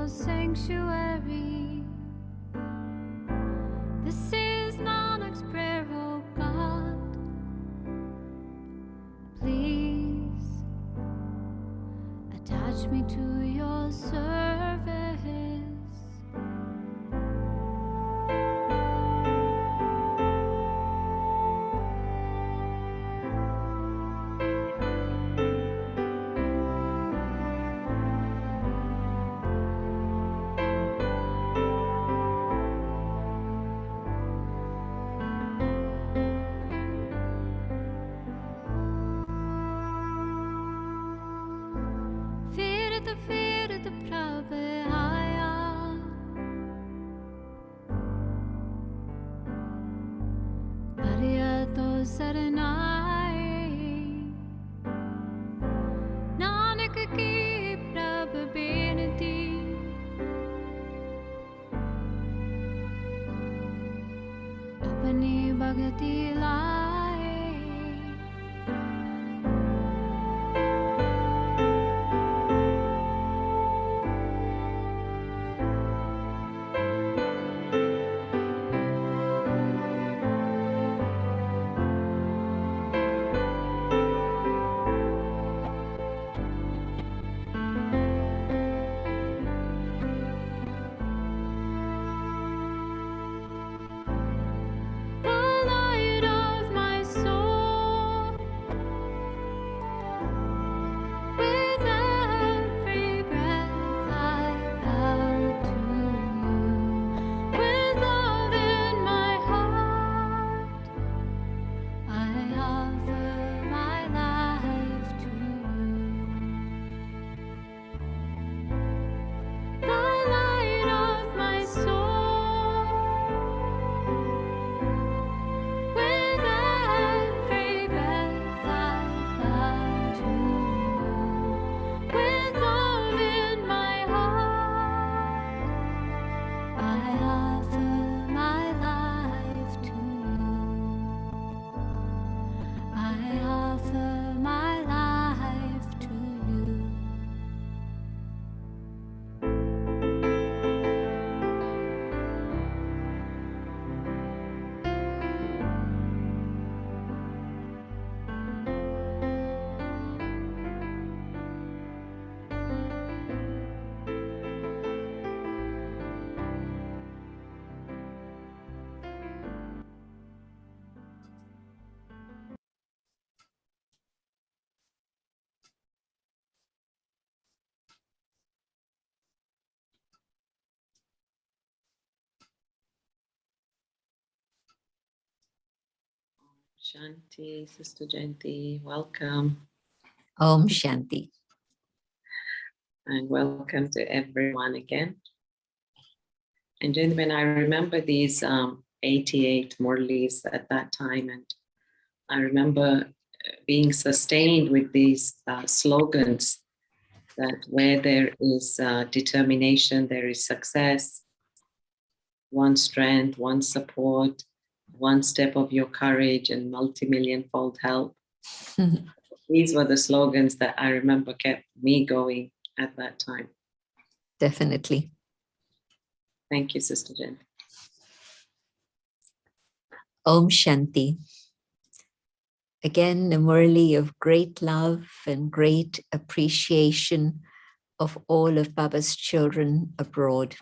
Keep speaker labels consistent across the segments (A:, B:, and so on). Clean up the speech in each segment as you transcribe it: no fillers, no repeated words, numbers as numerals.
A: your sanctuary. This is Nanak's prayer, oh God. Please attach me to your service. Firta prabhaya Pariyato saranai Nanak ki prabh benati Apni bhagati lai.
B: Shanti, Sister Jayanti, welcome.
C: Om Shanti.
B: And welcome to everyone again. And gentlemen, I remember these 88 Murlis at that time, and I remember being sustained with these slogans that where there is determination, there is success, one strength, one support, one step of your courage and multi-million-fold help. These were the slogans that I remember kept me going at that time.
C: Definitely.
B: Thank you, Sister Jen.
C: Om Shanti. Again, a Murli of great love and great appreciation of all of Baba's children abroad.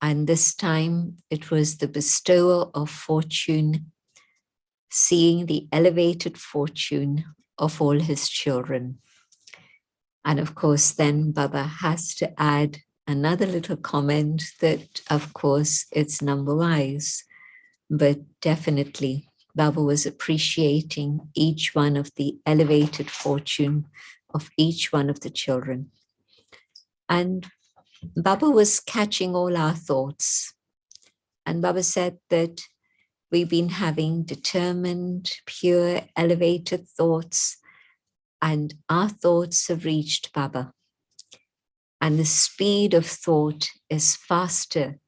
C: And this time it was the bestower of fortune, seeing the elevated fortune of all his children. And of course, then Baba has to add another little comment that, of course, it's number-wise, but definitely Baba was appreciating each one of the elevated fortune of each one of the children. And Baba was catching all our thoughts. And Baba said that we've been having determined, pure, elevated thoughts, and our thoughts have reached Baba. And the speed of thought is faster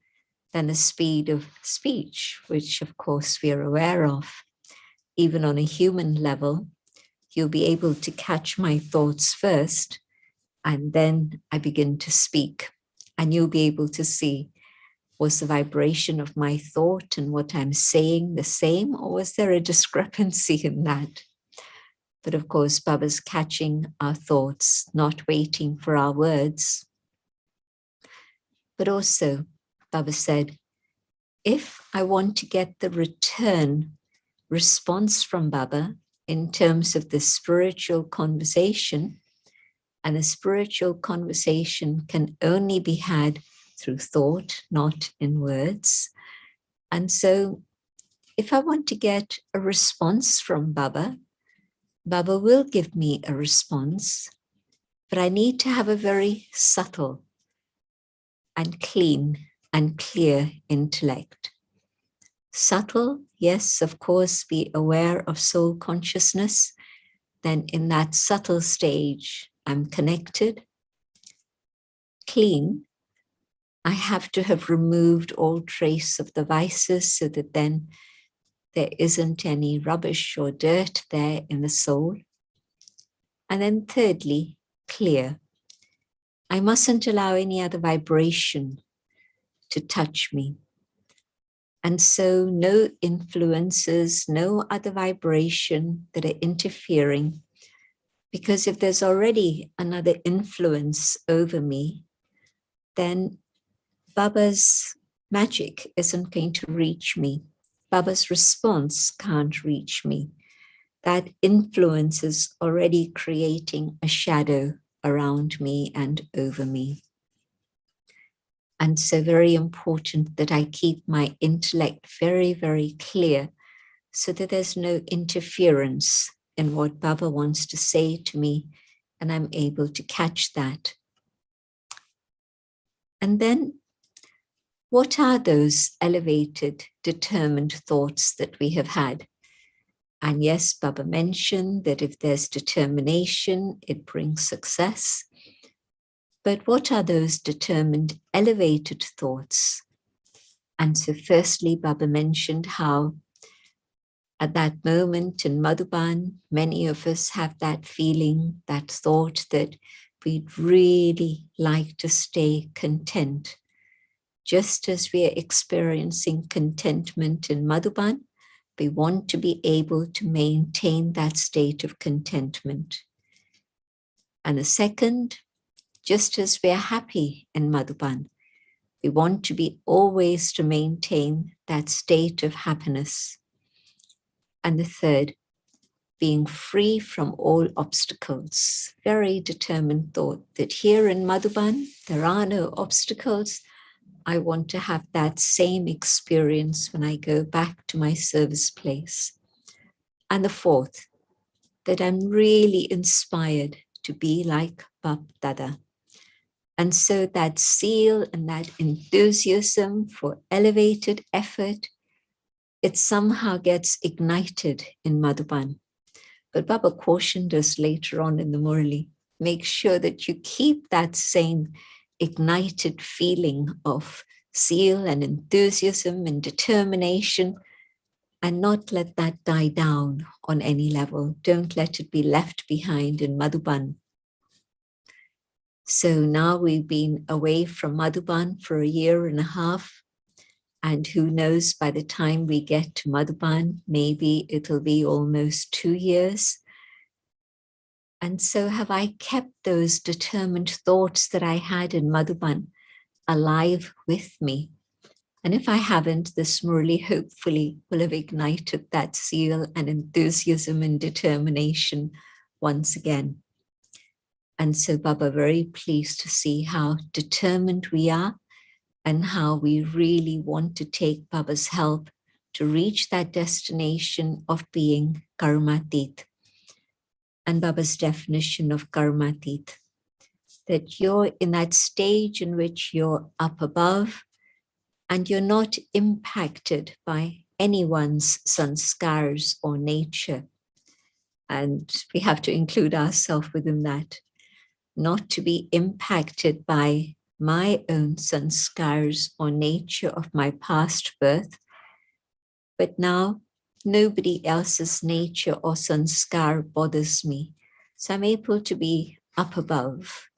C: than the speed of speech, which of course we are aware of. Even on a human level, you'll be able to catch my thoughts first, And then I begin to speak, and you'll be able to see, was the vibration of my thought and what I'm saying the same, or was there a discrepancy in that? But of course, Baba's catching our thoughts, not waiting for our words. But also, Baba said, if I want to get the return response from Baba in terms of the spiritual conversation, and a spiritual conversation can only be had through thought, not in words. And so if I want to get a response from Baba, Baba will give me a response, but I need to have a very subtle and clean and clear intellect. Subtle, yes, of course, be aware of soul consciousness. Then in that subtle stage, I'm connected. Clean, I have to have removed all trace of the vices so that then there isn't any rubbish or dirt there in the soul. And then thirdly, clear. I mustn't allow any other vibration to touch me. And so no influences, no other vibration that are interfering, because if there's already another influence over me, then Baba's magic isn't going to reach me. Baba's response can't reach me. That influence is already creating a shadow around me and over me. And so very important that I keep my intellect very, very clear so that there's no interference in what Baba wants to say to me, and I'm able to catch that. And then, what are those elevated, determined thoughts that we have had? And yes, Baba mentioned that if there's determination, it brings success. But what are those determined, elevated thoughts? And so firstly, Baba mentioned how at that moment in Madhuban, many of us have that feeling, that thought that we'd really like to stay content. Just as we are experiencing contentment in Madhuban, we want to be able to maintain that state of contentment. And the second, just as we are happy in Madhuban, we want to be always to maintain that state of happiness. And the third, being free from all obstacles. Very determined thought that here in Madhuban, there are no obstacles. I want to have that same experience when I go back to my service place. And the fourth, that I'm really inspired to be like Bap Dada. And so that zeal and that enthusiasm for elevated effort, it somehow gets ignited in Madhuban. But Baba cautioned us later on in the Murli, make sure that you keep that same ignited feeling of zeal and enthusiasm and determination, and not let that die down on any level. Don't let it be left behind in Madhuban. So now we've been away from Madhuban for 1.5 years. And who knows, by the time we get to Madhuban, maybe it'll be almost 2 years. And so have I kept those determined thoughts that I had in Madhuban alive with me? And if I haven't, this Murli hopefully will have ignited that zeal and enthusiasm and determination once again. And so Baba, very pleased to see how determined we are and how we really want to take Baba's help to reach that destination of being karmatit. And Baba's definition of karmatit, that you're in that stage in which you're up above and you're not impacted by anyone's sanskars or nature. And we have to include ourselves within that, not to be impacted by my own sanskars or nature of my past birth, but now nobody else's nature or sanskar bothers me. So I'm able to be up above.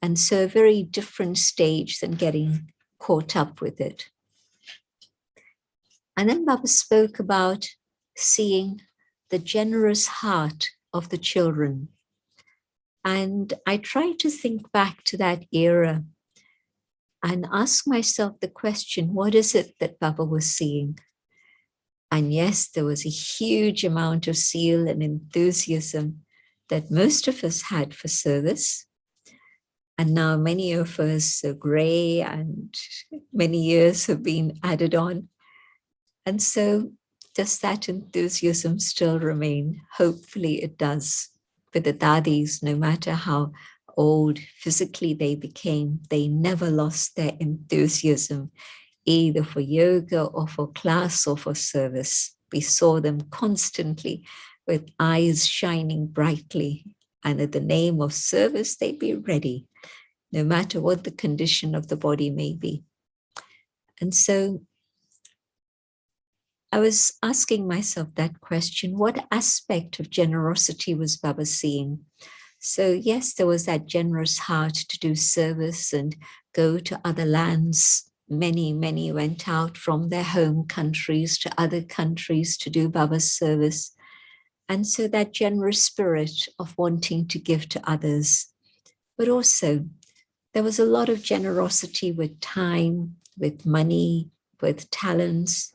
C: And so a very different stage than getting caught up with it. And then Baba spoke about seeing the generous heart of the children. And I tried to think back to that era and ask myself the question, what is it that Baba was seeing? And yes, there was a huge amount of zeal and enthusiasm that most of us had for service. And now many of us are gray and many years have been added on. And so does that enthusiasm still remain? Hopefully it does. But the dadis, no matter how old physically they became, they never lost their enthusiasm, either for yoga or for class or for service. We saw them constantly with eyes shining brightly. And in the name of service, they'd be ready, no matter what the condition of the body may be. And so I was asking myself that question, what aspect of generosity was Baba seeing? So yes, there was that generous heart to do service and go to other lands. Many went out from their home countries to other countries to do Baba's service. And so that generous spirit of wanting to give to others. But also, there was a lot of generosity with time, with money, with talents.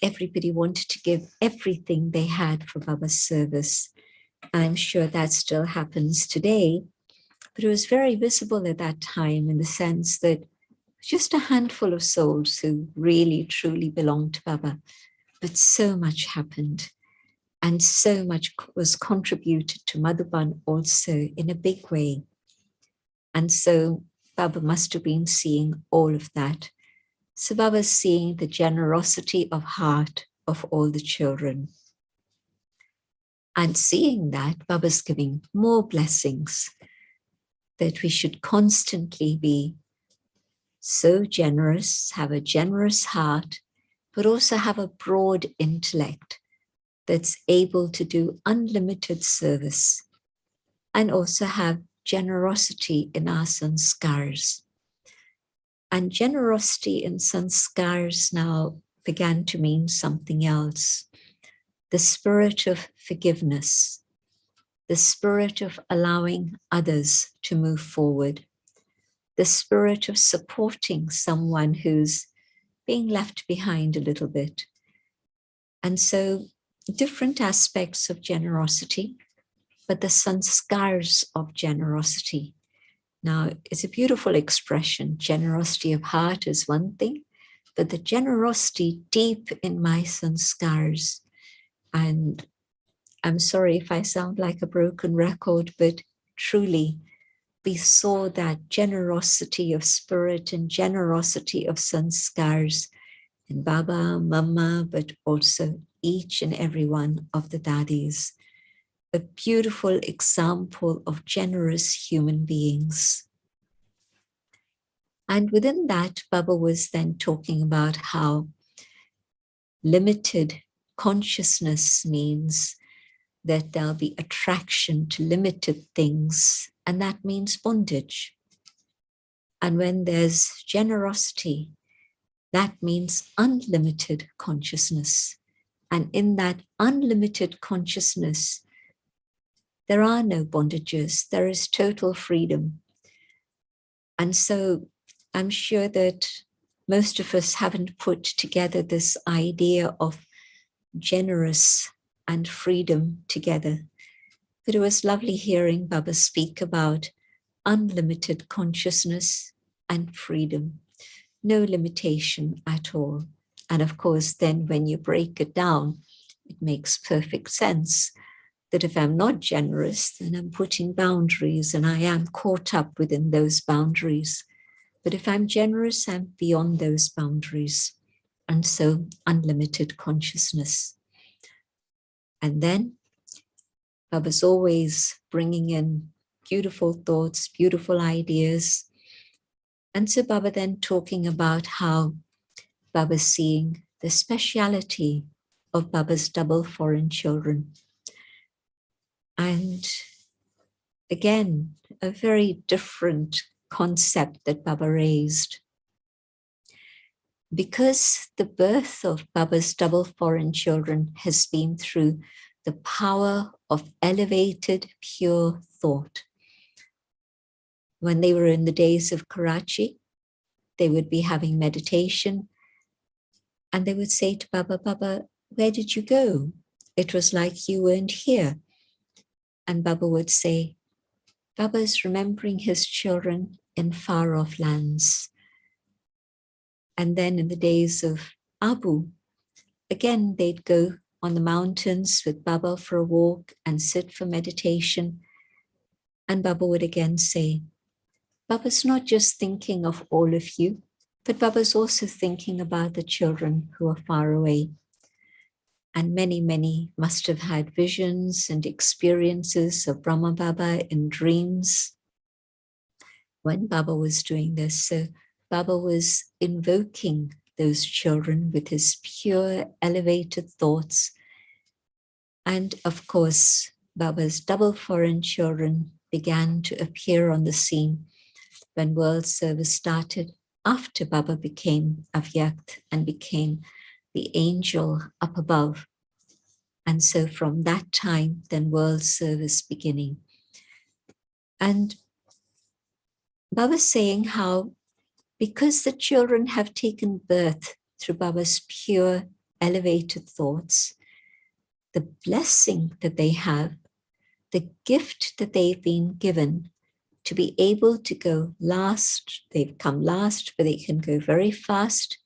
C: Everybody wanted to give everything they had for Baba's service. I'm sure that still happens today, but it was very visible at that time in the sense that just a handful of souls who really, truly belonged to Baba, but so much happened and so much was contributed to Madhuban also in a big way. And so Baba must have been seeing all of that. So Baba's seeing the generosity of heart of all the children. And seeing that, Baba's giving more blessings, that we should constantly be so generous, have a generous heart, but also have a broad intellect that's able to do unlimited service and also have generosity in our sanskars. And generosity in sanskars now began to mean something else. The spirit of forgiveness, the spirit of allowing others to move forward, the spirit of supporting someone who's being left behind a little bit. And so different aspects of generosity, but the sanskars of generosity. Now, it's a beautiful expression. Generosity of heart is one thing, but the generosity deep in my sanskars. And I'm sorry if I sound like a broken record, but truly, we saw that generosity of spirit and generosity of sanskars in Baba, Mama, but also each and every one of the dadis. A beautiful example of generous human beings. And within that, Baba was then talking about how limited consciousness means that there'll be attraction to limited things, and that means bondage. And when there's generosity, that means unlimited consciousness. And in that unlimited consciousness, there are no bondages, there is total freedom. And so I'm sure that most of us haven't put together this idea of generous and freedom together. But it was lovely hearing Baba speak about unlimited consciousness and freedom, no limitation at all. And of course, then when you break it down, it makes perfect sense that if I'm not generous, then I'm putting boundaries and I am caught up within those boundaries. But if I'm generous, I'm beyond those boundaries. And so unlimited consciousness. And then Baba's always bringing in beautiful thoughts, beautiful ideas. And so Baba then talking about how Baba's seeing the speciality of Baba's double foreign children. And again, a very different concept that Baba raised. Because the birth of Baba's double foreign children has been through the power of elevated, pure thought. When they were in the days of Karachi, they would be having meditation and they would say to Baba, Baba, where did you go? It was like you weren't here. And Baba would say, Baba is remembering his children in far off lands. And then in the days of Abu, again, they'd go on the mountains with Baba for a walk and sit for meditation. And Baba would again say, Baba's not just thinking of all of you, but Baba's also thinking about the children who are far away. And many, many must have had visions and experiences of Brahma Baba in dreams when Baba was doing this. So Baba was invoking those children with his pure, elevated thoughts. And of course, Baba's double foreign children began to appear on the scene when world service started after Baba became Avyakt and became the angel up above. And so from that time, then world service beginning. And Baba's saying how, because the children have taken birth through Baba's pure, elevated thoughts, the blessing that they have, the gift that they've been given to be able to go last, they've come last, but they can go very fast,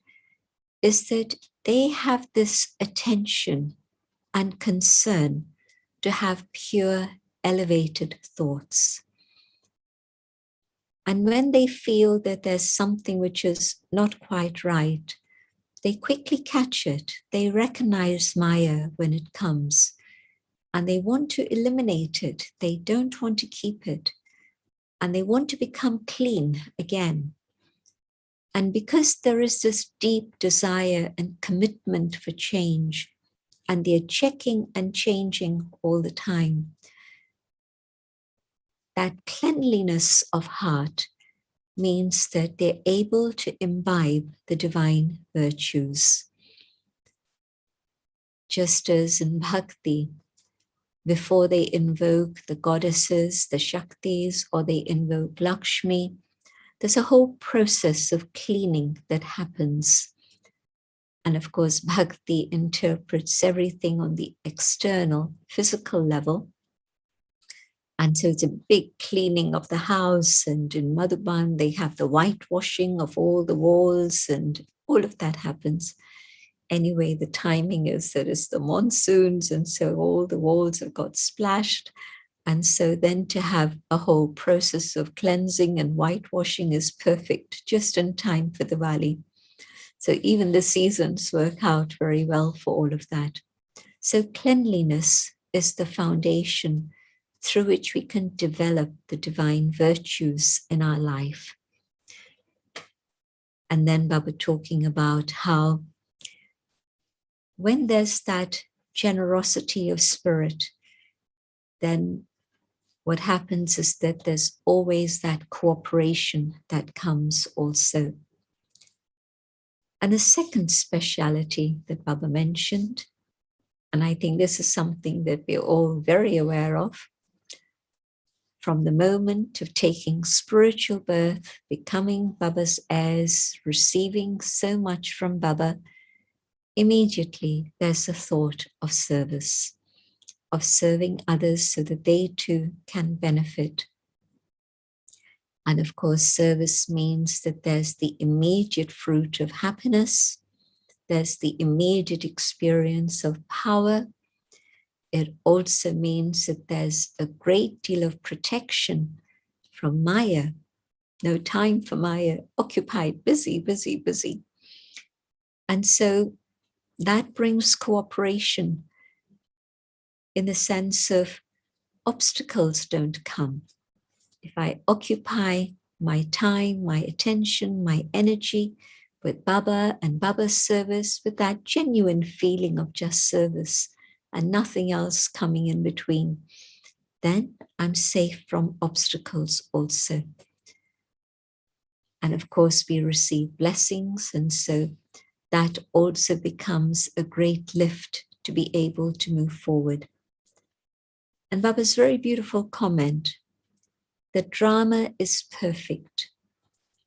C: is that they have this attention and concern to have pure, elevated thoughts. And when they feel that there's something which is not quite right, they quickly catch it. They recognize Maya when it comes, and they want to eliminate it. They don't want to keep it, and they want to become clean again. And because there is this deep desire and commitment for change, and they're checking and changing all the time, that cleanliness of heart means that they're able to imbibe the divine virtues. Just as in Bhakti, before they invoke the goddesses, the Shaktis, or they invoke Lakshmi, there's a whole process of cleaning that happens. And of course, Bhakti interprets everything on the external, physical level. And so it's a big cleaning of the house. And in Madhuban, they have the whitewashing of all the walls, and all of that happens. Anyway, the timing is that it's the monsoons, and so all the walls have got splashed. And so then to have a whole process of cleansing and whitewashing is perfect, just in time for Diwali. So even the seasons work out very well for all of that. So cleanliness is the foundation through which we can develop the divine virtues in our life. And then Baba talking about how when there's that generosity of spirit, then what happens is that there's always that cooperation that comes also. And the second speciality that Baba mentioned, and I think this is something that we're all very aware of, from the moment of taking spiritual birth, becoming Baba's heirs, receiving so much from Baba, immediately there's a thought of service, of serving others so that they too can benefit. And of course, service means that there's the immediate fruit of happiness, there's the immediate experience of power. It also means that there's a great deal of protection from Maya. No time for Maya, occupied, busy, busy, busy. And so that brings cooperation in the sense of obstacles don't come. If I occupy my time, my attention, my energy with Baba and Baba's service, with that genuine feeling of just service and nothing else coming in between, then I'm safe from obstacles also. And of course, we receive blessings, and so that also becomes a great lift to be able to move forward. And Baba's very beautiful comment that drama is perfect,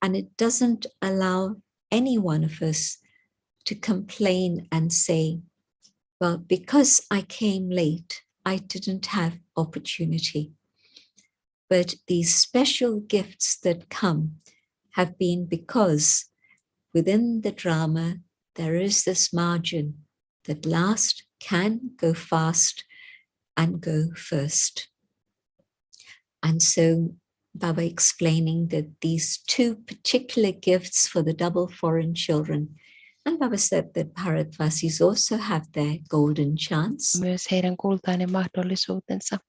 C: and it doesn't allow any one of us to complain and say, well, because I came late, I didn't have opportunity. But these special gifts that come have been because within the drama, there is this margin that last can go fast and go first. And so Baba explaining that these two particular gifts for the double foreign children, and Baba said that Bharatvasis also have their golden chance.
D: Myös heidän kultainen mahdollisuutensa.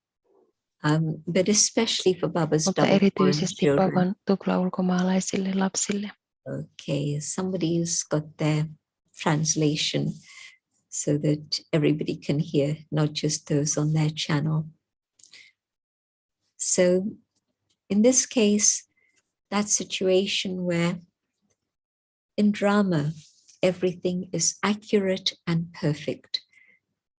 C: But especially for Baba's
D: Mutta
C: double foreign
D: erityisesti
C: children.
D: Baban tuplaulkomaalaisille lapsille.
C: Okay, somebody's got their translation so that everybody can hear, not just those on their channel. So in this case, that situation where in drama, everything is accurate and perfect.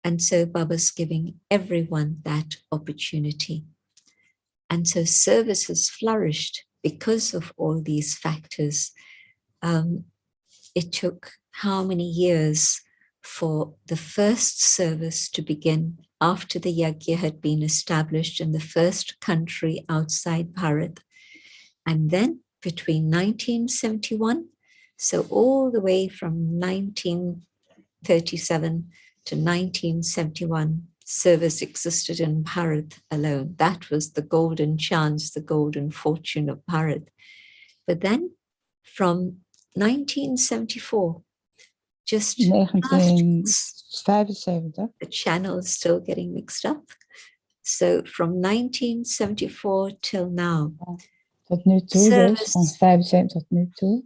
C: And so Baba's giving everyone that opportunity. And so service has flourished because of all these factors. It took how many years for the first service to begin after the yajna had been established in the first country outside Bharat. And then between 1971, so all the way from 1937 to 1971, service existed in Bharat alone. That was the golden chance, the golden fortune of Bharat. But then from 1974, just
E: 1975.
C: the channel is still getting mixed up. So from 1974 till now.
E: Tot nu toe dus, van 75 tot nu toe.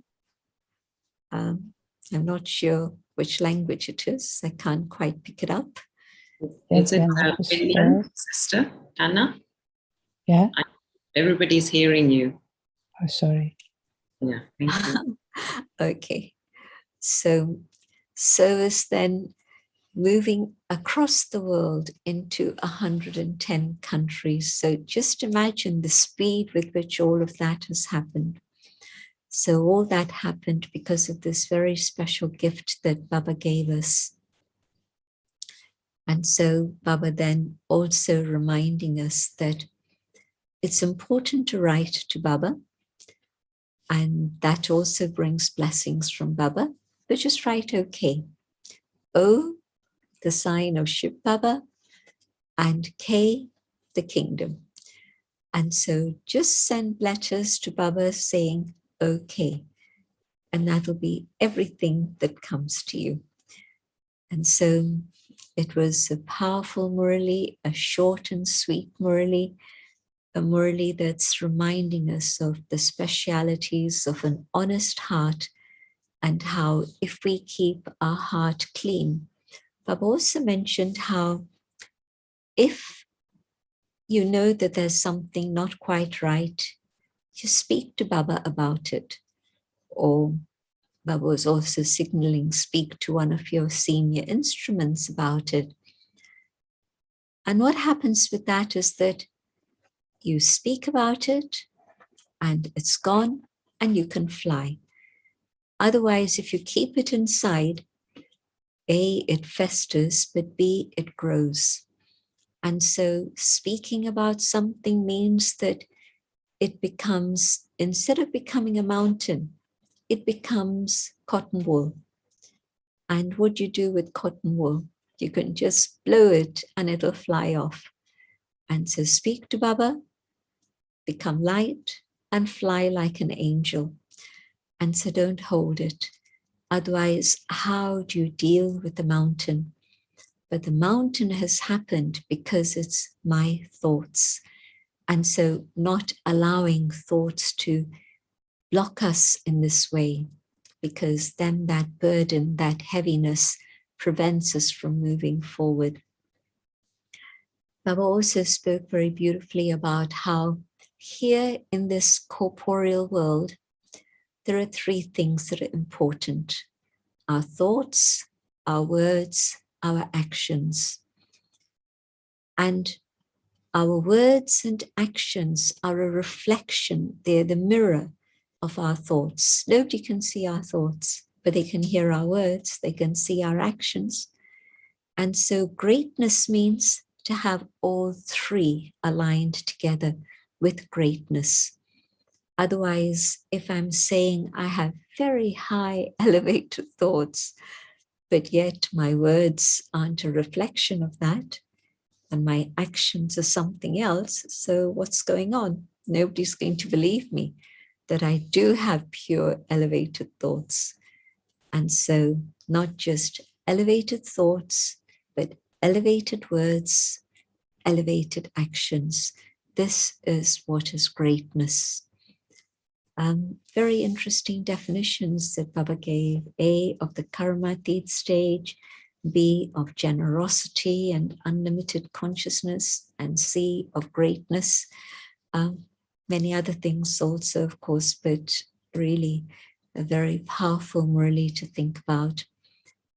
C: I'm not sure which language it is. I can't quite pick it up.
B: Is it Finland, sister Anna?
E: Yeah.
B: Everybody's hearing you.
E: Oh, sorry.
B: Yeah, thank you.
C: Okay. So service then moving across the world into 110 countries. So just imagine the speed with which all of that has happened. So all that happened because of this very special gift that Baba gave us. And so Baba then also reminding us that it's important to write to Baba, and that also brings blessings from Baba, but just write okay. O, the sign of Shiv Baba, and K, the kingdom. And so just send letters to Baba saying okay, and that'll be everything that comes to you. And so it was a powerful Murli, a short and sweet Murli, a Murli that's reminding us of the specialities of an honest heart and how if we keep our heart clean. Baba also mentioned how if you know that there's something not quite right, just speak to Baba about it. Or Baba was also signaling, speak to one of your senior instruments about it. And what happens with that is that you speak about it and it's gone and you can fly. Otherwise, if you keep it inside, A, it festers, but B, it grows. And so speaking about something means that it becomes, instead of becoming a mountain, it becomes cotton wool. And what do you do with cotton wool? You can just blow it and it'll fly off. And so speak to Baba, become light and fly like an angel. And so don't hold it. Otherwise, how do you deal with the mountain? But the mountain has happened because it's my thoughts. And so not allowing thoughts to block us in this way, because then that burden, that heaviness prevents us from moving forward. Baba also spoke very beautifully about how here in this corporeal world, there are three things that are important: our thoughts, our words, our actions. And our words and actions are a reflection. They're the mirror of our thoughts. Nobody can see our thoughts, but they can hear our words. They can see our actions. And so greatness means to have all three aligned together with greatness. Otherwise, if I'm saying I have very high elevated thoughts, but yet my words aren't a reflection of that, and my actions are something else, so what's going on? Nobody's going to believe me that I do have pure elevated thoughts. And so not just elevated thoughts, but elevated words, elevated actions. This is what is greatness. Very interesting definitions that Baba gave. A, of the Karmatit stage, B, of generosity and unlimited consciousness, and C, of greatness. Many other things also, of course, but really a very powerful Murli to think about.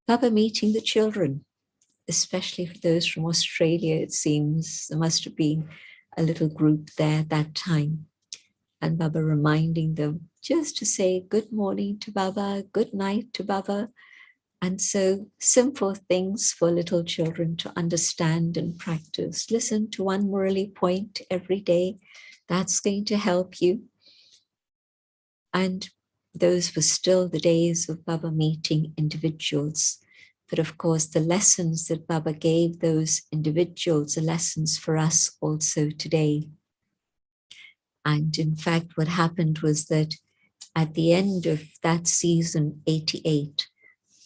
C: Baba meeting the children, especially for those from Australia, it seems. There must have been a little group there at that time. And Baba reminding them just to say good morning to Baba, good night to Baba. And so simple things for little children to understand and practice. Listen to one Murli point every day. That's going to help you. And those were still the days of Baba meeting individuals. But of course, the lessons that Baba gave those individuals are lessons for us also today. And in fact, what happened was that at the end of that season, 88,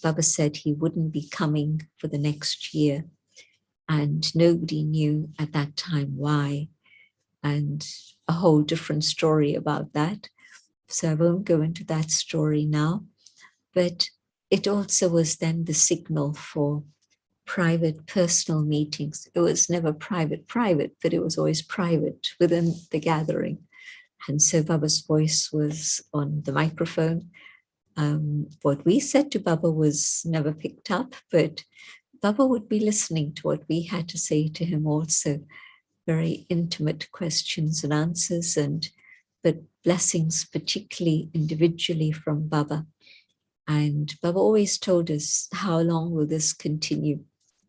C: Baba said he wouldn't be coming for the next year. And nobody knew at that time why. And a whole different story about that. So I won't go into that story now. But it also was then the signal for private, personal meetings. It was never private, but it was always private within the gathering. And so Baba's voice was on the microphone. What we said to Baba was never picked up, but Baba would be listening to what we had to say to him also. Very intimate questions and answers, but blessings particularly individually from Baba. And Baba always told us, how long will this continue?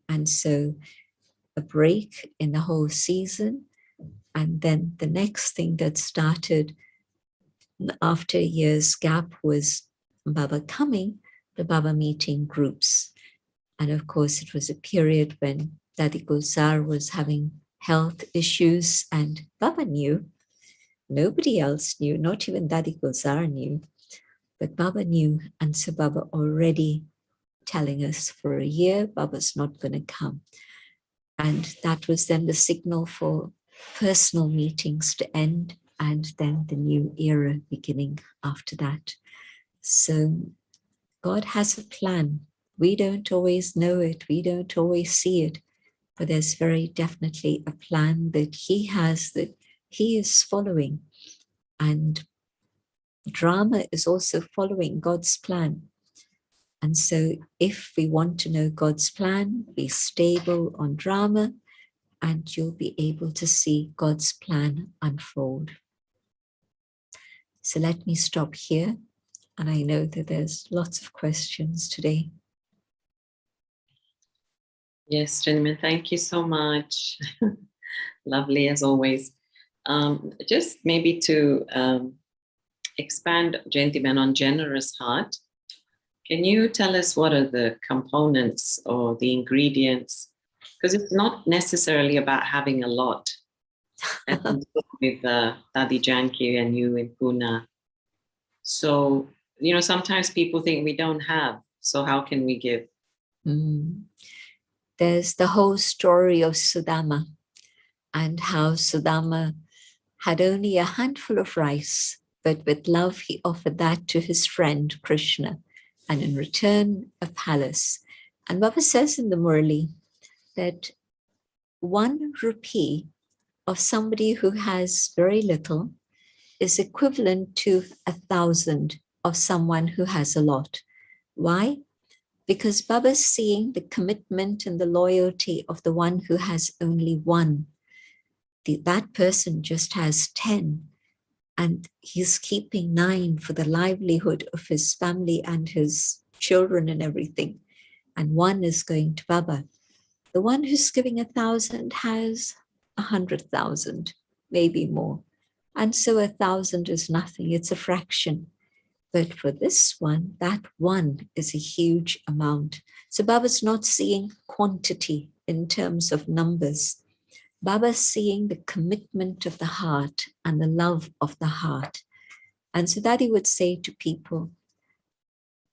C: And so a break in the whole season. And then the next thing that started after a year's gap was Baba coming, the Baba meeting groups. And of course, it was a period when Dadi Gulzar was having health issues, and Baba knew. Nobody else knew, not even Dadi Gulzar knew, but Baba knew. And so Baba already telling us for a year, Baba's not going to come. And that was then the signal for personal meetings to end, and then the new era beginning after that. So God has a plan. We don't always know it. We don't always see it. But there's very definitely a plan that he has, that he is following. And drama is also following God's plan. And so if we want to know God's plan, be stable on drama, and you'll be able to see God's plan unfold. So let me stop here. And I know that there's lots of questions today.
B: Yes, Jennifer, thank you so much. Lovely as always. Just maybe to expand, Jayanti, on generous heart. Can you tell us what are the components or the ingredients? Because it's not necessarily about having a lot. And with Dadi Janki and you in Pune. So, sometimes people think we don't have. So how can we give?
C: There's the whole story of Sudama, and how Sudama had only a handful of rice, but with love he offered that to his friend Krishna, and in return a palace. And Baba says in the Murli that ₹1 of somebody who has very little is equivalent to 1,000 of someone who has a lot. Why? Because Baba's seeing the commitment and the loyalty of the one who has only one. That person just has 10, and he's keeping 9 for the livelihood of his family and his children and everything. And 1 is going to Baba. The one who's giving 1,000 has 100,000, maybe more. And so 1,000 is nothing, it's a fraction. But for this one, that 1 is a huge amount. So Baba's not seeing quantity in terms of numbers. Baba's seeing the commitment of the heart and the love of the heart. And so that he would say to people,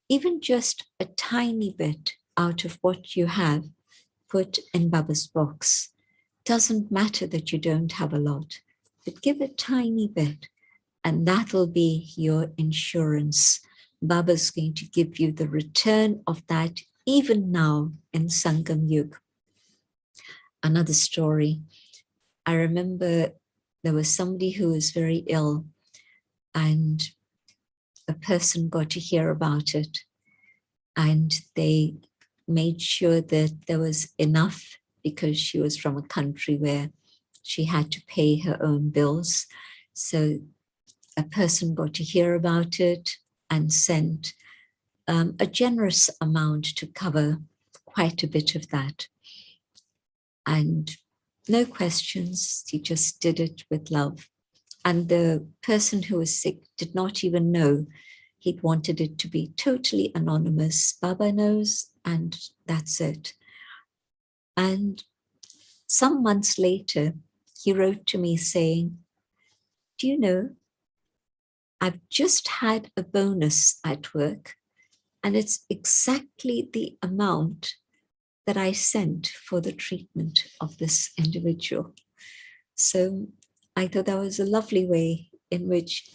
C: even just a tiny bit out of what you have, put in Baba's box. Doesn't matter that you don't have a lot, but give a tiny bit, and that'll be your insurance. Baba's going to give you the return of that even now in Sangam Yug. Another story. I remember there was somebody who was very ill, and a person got to hear about it, and they made sure that there was enough, because she was from a country where she had to pay her own bills. So a person got to hear about it and sent a generous amount to cover quite a bit of that. And no questions, he just did it with love. And the person who was sick did not even know. He'd wanted it to be totally anonymous. Baba knows, and that's it. And some months later, he wrote to me saying, do you know, I've just had a bonus at work, and it's exactly the amount that I sent for the treatment of this individual. So I thought that was a lovely way in which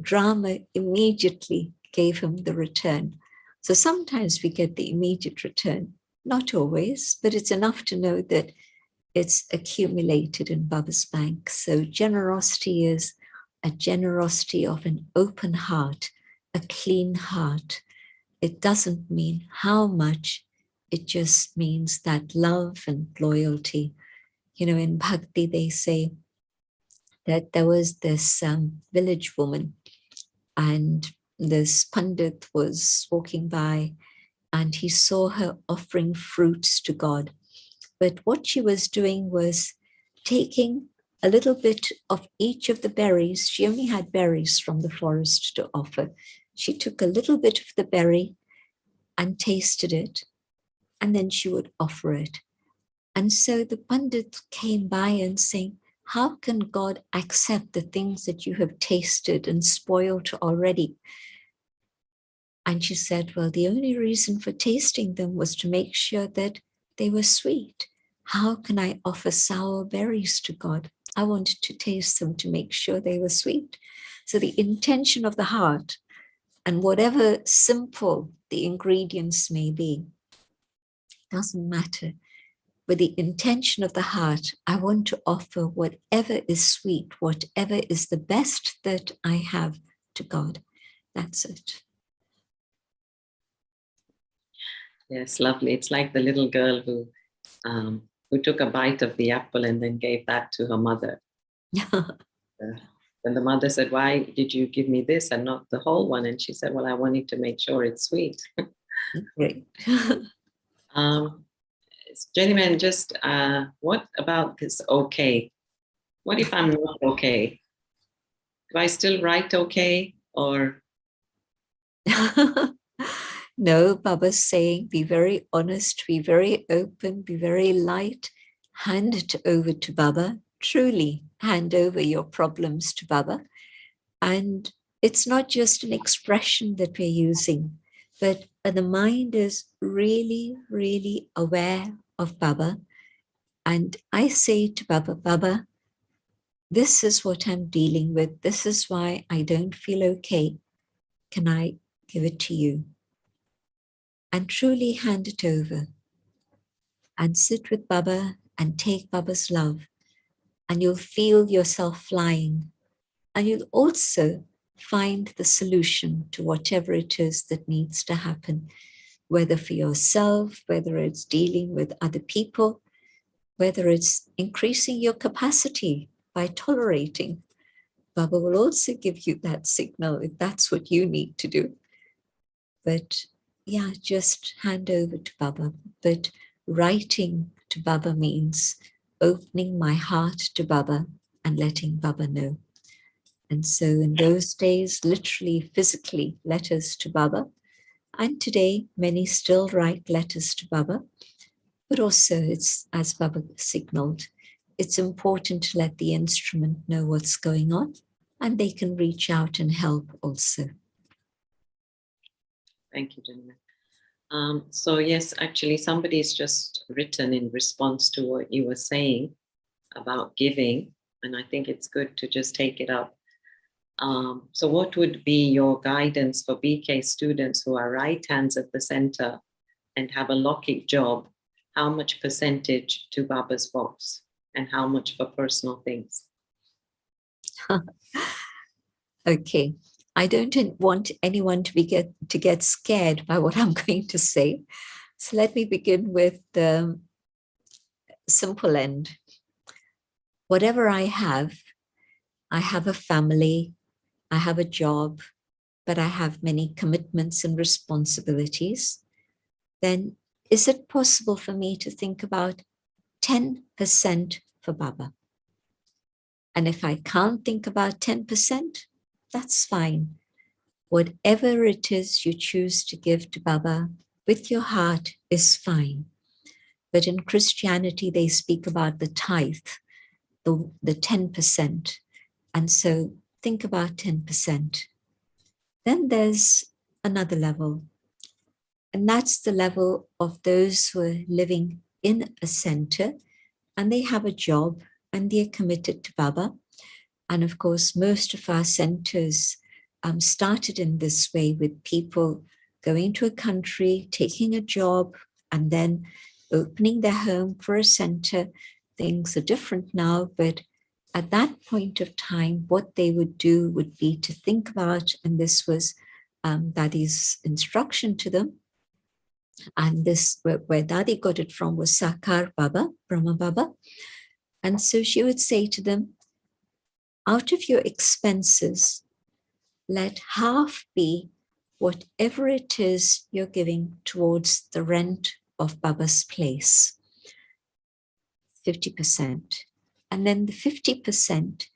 C: drama immediately gave him the return. So sometimes we get the immediate return, not always, but it's enough to know that it's accumulated in Baba's bank. So generosity is a generosity of an open heart, a clean heart. It doesn't mean how much, it just means that love and loyalty. You know, in Bhakti, they say that there was this village woman, and this Pandit was walking by, and he saw her offering fruits to God. But what she was doing was taking a little bit of each of the berries. She only had berries from the forest to offer. She took a little bit of the berry and tasted it, and then she would offer it. And so the Pandit came by and saying, how can God accept the things that you have tasted and spoiled already? And she said, well, the only reason for tasting them was to make sure that they were sweet. How can I offer sour berries to God? I wanted to taste them to make sure they were sweet. So the intention of the heart, and whatever simple the ingredients may be, doesn't matter. With the intention of the heart, I want to offer whatever is sweet, whatever is the best that I have to God. That's it.
B: Yes, lovely. It's like the little girl who took a bite of the apple and then gave that to her mother. When the mother said, why did you give me this and not the whole one? And she said, well, I wanted to make sure it's sweet.
C: Great.
B: Gentlemen, just what about this okay? What if I'm not okay? Do I still write okay? Or
C: No, Baba's saying, be very honest, be very open, be very light, hand it over to Baba, truly hand over your problems to Baba. And it's not just an expression that we're using, but the mind is really, really aware of Baba. And I say to Baba, Baba, this is what I'm dealing with. This is why I don't feel okay. Can I give it to you? And truly hand it over and sit with Baba and take Baba's love, and you'll feel yourself flying. And you'll also find the solution to whatever it is that needs to happen, whether for yourself, whether it's dealing with other people, whether it's increasing your capacity by tolerating. Baba will also give you that signal if that's what you need to do. But yeah, just hand over to Baba. But writing to Baba means opening my heart to Baba and letting Baba know. And so in those days, literally, physically, letters to Baba. And today, many still write letters to Baba. But also, it's, as Baba signaled, it's important to let the instrument know what's going on, and they can reach out and help also.
B: Thank you, Janima. So yes, actually, somebody's just written in response to what you were saying about giving, and I think it's good to just take it up. So what would be your guidance for BK students who are right hands at the center and have a Lokik job? How much percentage to Baba's box and how much for personal things?
C: Okay, I don't want anyone to get scared by what I'm going to say. So let me begin with the simple end. Whatever I have a family, I have a job, but I have many commitments and responsibilities. Then is it possible for me to think about 10% for Baba? And if I can't think about 10%, that's fine. Whatever it is you choose to give to Baba with your heart is fine. But in Christianity, they speak about the tithe, the 10%. And so think about 10%. Then there's another level. And that's the level of those who are living in a center and they have a job and they're committed to Baba. And of course, most of our centers started in this way with people going to a country, taking a job, and then opening their home for a center. Things are different now, but at that point of time, what they would do would be to think about, and this was Dadi's instruction to them, and this, where Dadi got it from, was Sakar Baba, Brahma Baba. And so she would say to them, out of your expenses, let half be whatever it is you're giving towards the rent of Baba's place, 50%. And then the 50%,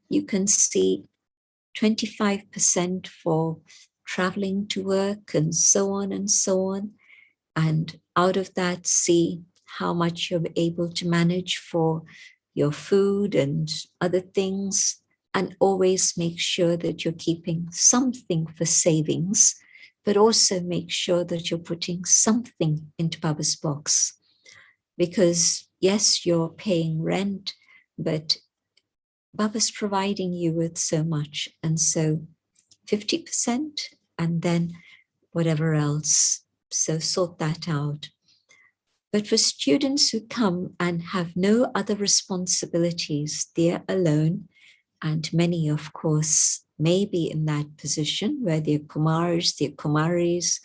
C: you can see 25% for traveling to work and so on and so on. And out of that, see how much you're able to manage for your food and other things. And always make sure that you're keeping something for savings, but also make sure that you're putting something into Baba's box. Because yes, you're paying rent, but Baba's providing you with so much. And so 50% and then whatever else. So sort that out. But for students who come and have no other responsibilities, they're alone. And many, of course, may be in that position where they're Kumars, they're Kumaris,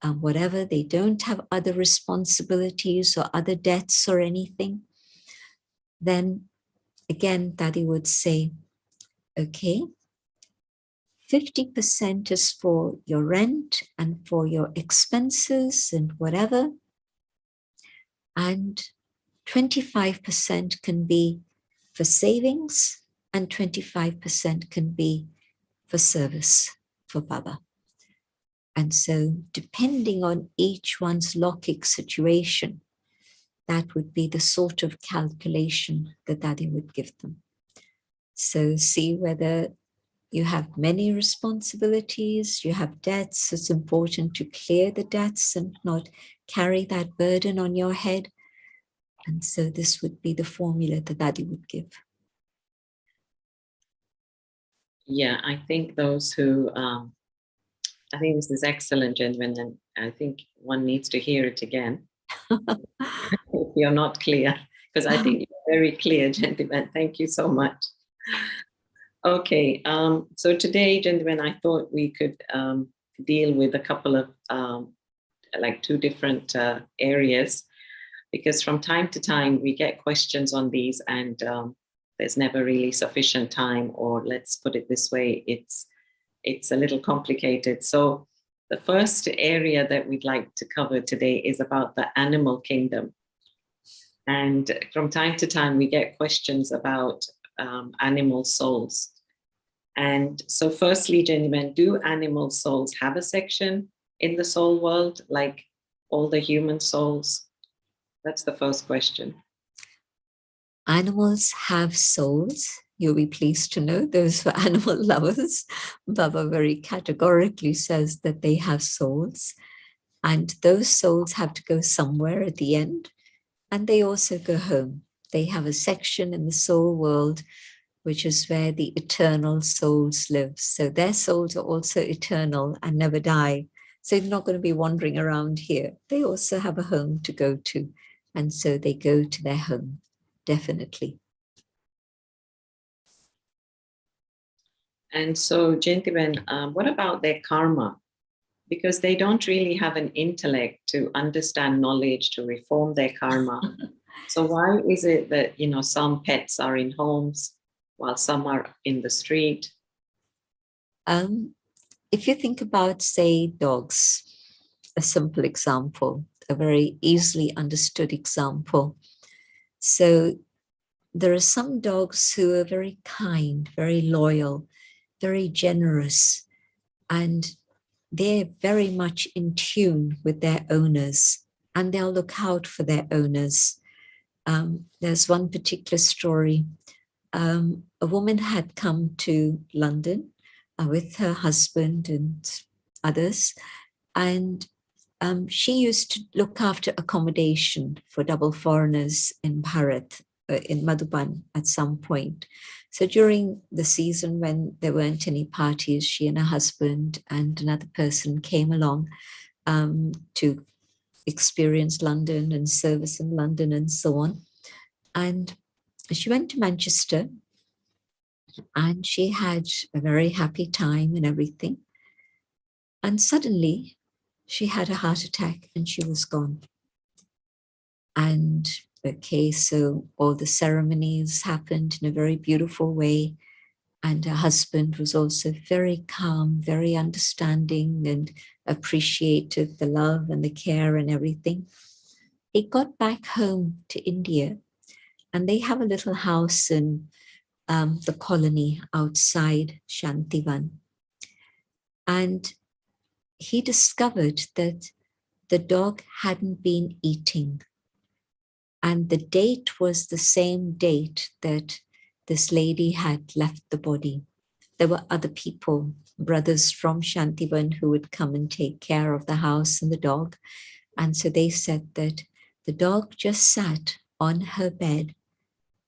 C: whatever, they don't have other responsibilities or other debts or anything. Then again, Dadi would say, okay, 50% is for your rent and for your expenses and whatever. And 25% can be for savings and 25% can be for service for Baba. And so depending on each one's Lokik situation, that would be the sort of calculation that Dadi would give them. So see whether you have many responsibilities, you have debts. It's important to clear the debts and not carry that burden on your head. And so this would be the formula that Dadi would give.
B: Yeah, I think those who, I think this is excellent, gentlemen, and I think one needs to hear it again if you're not clear, because I think you're very clear, gentlemen. Thank you so much. Okay, so today, gentlemen, I thought we could deal with a couple of like two different areas, because from time to time we get questions on these, and there's never really sufficient time, or let's put it this way, it's a little complicated. So the first area that we'd like to cover today is about the animal kingdom. And from time to time we get questions about animal souls. And so firstly, gentlemen, do animal souls have a section in the soul world like all the human souls? That's the first question.
C: Animals have souls. You'll be pleased to know, those who are animal lovers, Baba very categorically says that they have souls, and those souls have to go somewhere at the end, and they also go home. They have a section in the soul world, which is where the eternal souls live. So their souls are also eternal and never die. So they're not going to be wandering around here. They also have a home to go to. And so they go to their home, definitely.
B: And so, gentlemen, what about their karma? Because they don't really have an intellect to understand knowledge, to reform their karma. So why is it that, you know, some pets are in homes while some are in the street?
C: If you think about, say, dogs, a simple example, a very easily understood example. So there are some dogs who are very kind, very loyal, very generous, and they're very much in tune with their owners, and they'll look out for their owners. There's one particular story. A woman had come to London with her husband and others, and she used to look after accommodation for double foreigners in Bharat, in Madhuban at some point. So during the season when there weren't any parties, she and her husband and another person came along to experience London and service in London and so on. And she went to Manchester and she had a very happy time and everything. And suddenly she had a heart attack and she was gone. And okay, so all the ceremonies happened in a very beautiful way. And her husband was also very calm, very understanding, and appreciated the love and the care and everything. He got back home to India, and they have a little house in the colony outside Shantivan. And he discovered that the dog hadn't been eating. And the date was the same date that this lady had left the body. There were other people, brothers from Shantivan, who would come and take care of the house and the dog. And so they said that the dog just sat on her bed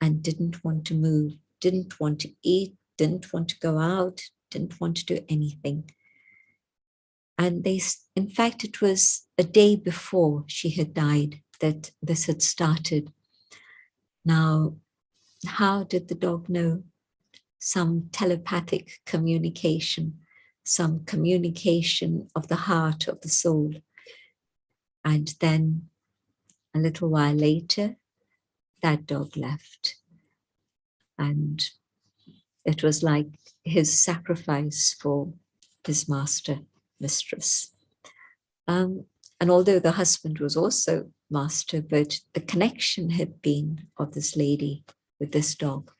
C: and didn't want to move, didn't want to eat, didn't want to go out, didn't want to do anything. And they, in fact, it was a day before she had died that this had started. Now, how did the dog know? Some telepathic communication, some communication of the heart, of the soul. And then a little while later, that dog left. And it was like his sacrifice for his master, mistress. And although the husband was also master, but the connection had been of this lady with this dog.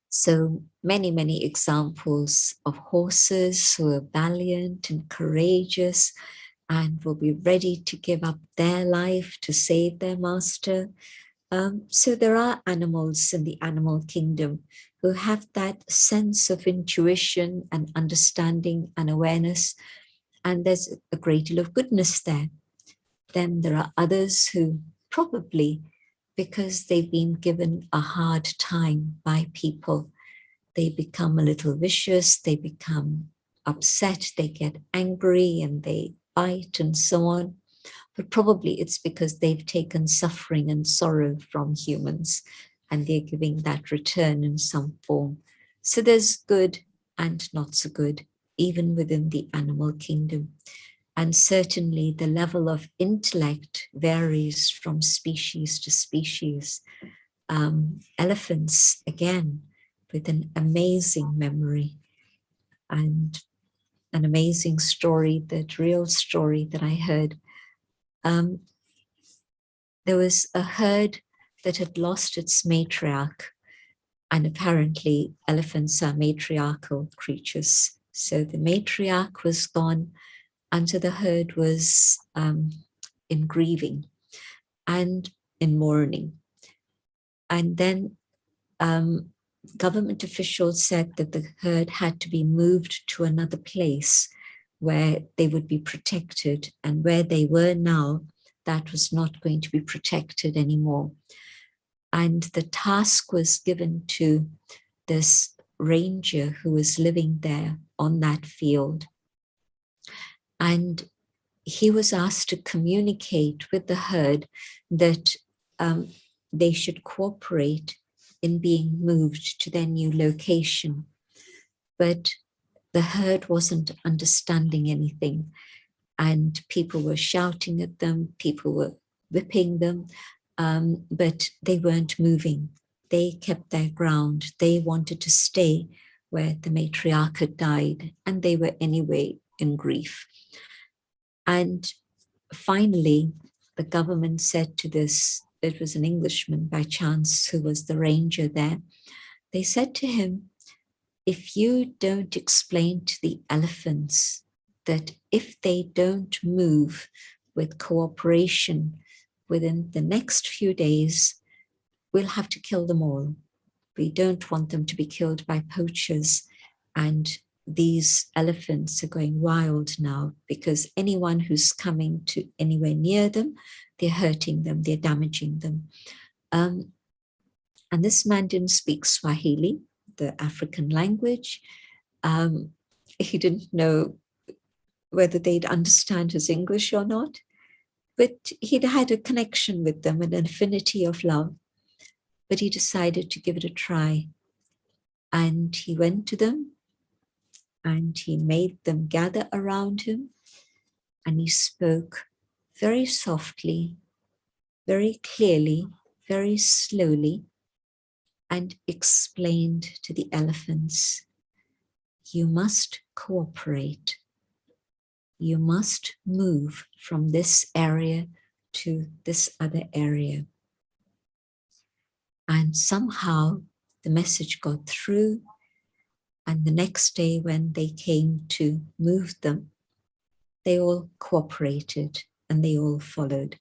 C: So many, many examples of horses who are valiant and courageous and will be ready to give up their life to save their master. So there are animals in the animal kingdom who have that sense of intuition and understanding and awareness, and there's a great deal of goodness there. Then there are others who probably, because they've been given a hard time by people, they become a little vicious, they become upset, they get angry and they bite and so on. but probably it's because they've taken suffering and sorrow from humans and they're giving that return in some form. So there's good and not so good, even within the animal kingdom. And certainly the level of intellect varies from species to species. Elephants, again, with an amazing memory and an amazing story, that real story that I heard. There was a herd that had lost its matriarch, and apparently elephants are matriarchal creatures. So the matriarch was gone, and so the herd was in grieving and in mourning. And then government officials said that the herd had to be moved to another place where they would be protected, and where they were now, that was not going to be protected anymore. And the task was given to this ranger who was living there on that field. And he was asked to communicate with the herd that they should cooperate in being moved to their new location. But the herd wasn't understanding anything, and people were shouting at them, people were whipping them, but they weren't moving. They kept their ground. They wanted to stay where the matriarch had died, and they were anyway in grief. And finally, the government said to this, it was an Englishman by chance who was the ranger there, they said to him, if you don't explain to the elephants that if they don't move with cooperation within the next few days, we'll have to kill them all. We don't want them to be killed by poachers. And these elephants are going wild now, because anyone who's coming to anywhere near them, they're hurting them, they're damaging them. And this man didn't speak Swahili, the African language. He didn't know whether they'd understand his English or not, but he'd had a connection with them, an affinity of love. But he decided to give it a try. And he went to them and he made them gather around him, and he spoke very softly, very clearly, very slowly, and explained to the elephants, you must cooperate. You must move from this area to this other area. And somehow the message got through, and the next day when they came to move them, they all cooperated and they all followed.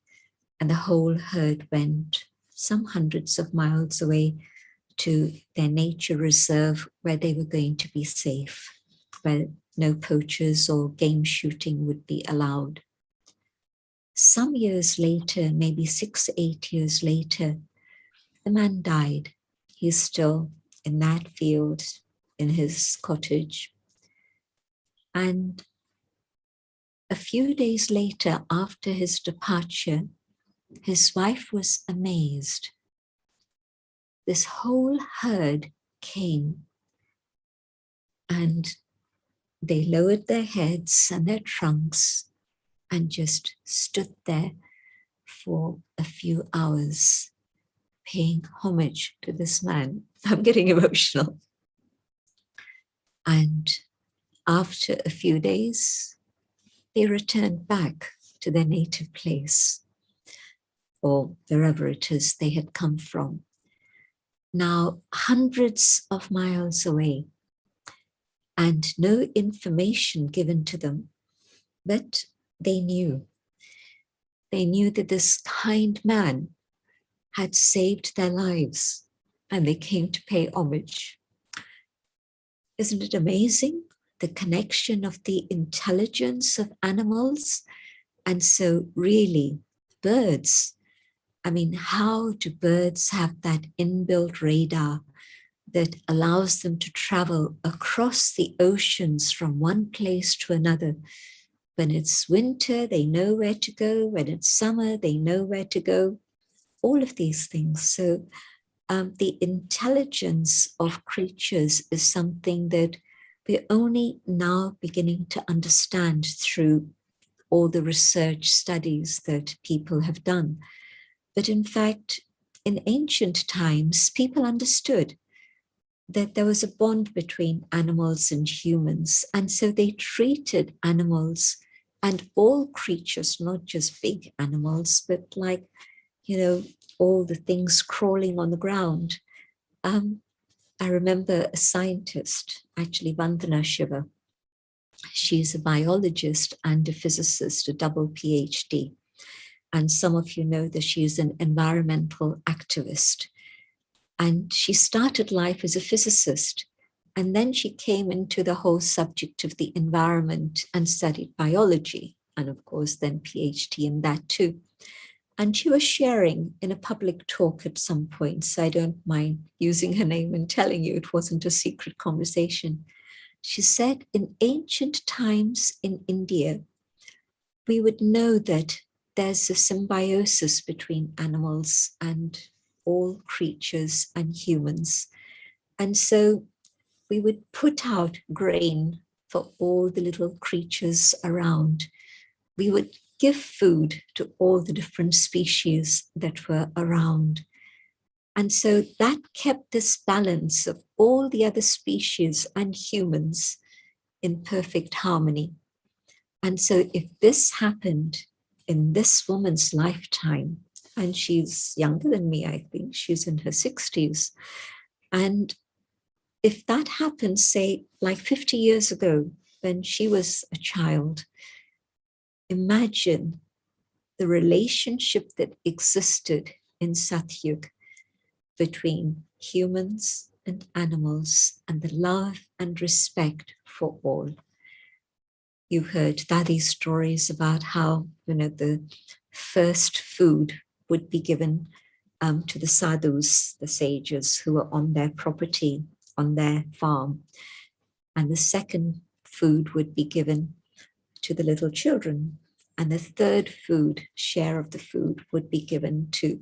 C: And the whole herd went some hundreds of miles away to their nature reserve, where they were going to be safe, where no poachers or game shooting would be allowed. Some years later, maybe 6, 8 years later, the man died. He's still in that field, in his cottage. And a few days later, after his departure, his wife was amazed. This whole herd came, and they lowered their heads and their trunks and just stood there for a few hours, paying homage to this man. I'm getting emotional. And after a few days, they returned back to their native place, or wherever it is they had come from. Now, hundreds of miles away, and no information given to them, but they knew. They knew that this kind man had saved their lives, and they came to pay homage. Isn't it amazing? The connection of the intelligence of animals. And so really, birds, I mean, how do birds have that inbuilt radar that allows them to travel across the oceans from one place to another When it's winter, they know where to go. When it's summer, they know where to go. All of these things. So the intelligence of creatures is something that we're only now beginning to understand through all the research studies that people have done. But in fact, in ancient times, people understood that there was a bond between animals and humans. And so they treated animals and all creatures, not just big animals, but like, all the things crawling on the ground. I remember a scientist, actually Vandana Shiva. She's a biologist and a physicist, a double PhD. And some of you know that she is an environmental activist. And she started life as a physicist. And then she came into the whole subject of the environment and studied biology. And of course, then PhD in that too. And she was sharing in a public talk at some point, so I don't mind using her name and telling you it wasn't a secret conversation. She said, in ancient times in India, we would know that there's a symbiosis between animals and all creatures and humans. And so we would put out grain for all the little creatures around. We would give food to all the different species that were around. And so that kept this balance of all the other species and humans in perfect harmony. And so if this happened in this woman's lifetime, and she's younger than me, I think she's in her 60s, and if that happened, say, like 50 years ago, when she was a child, imagine the relationship that existed in Satyug between humans and animals and the love and respect for all. You heard Dadi's stories about how, the first food would be given to the sadhus, the sages who were on their property, on their farm. And the second food would be given to the little children. And the third share of the food would be given to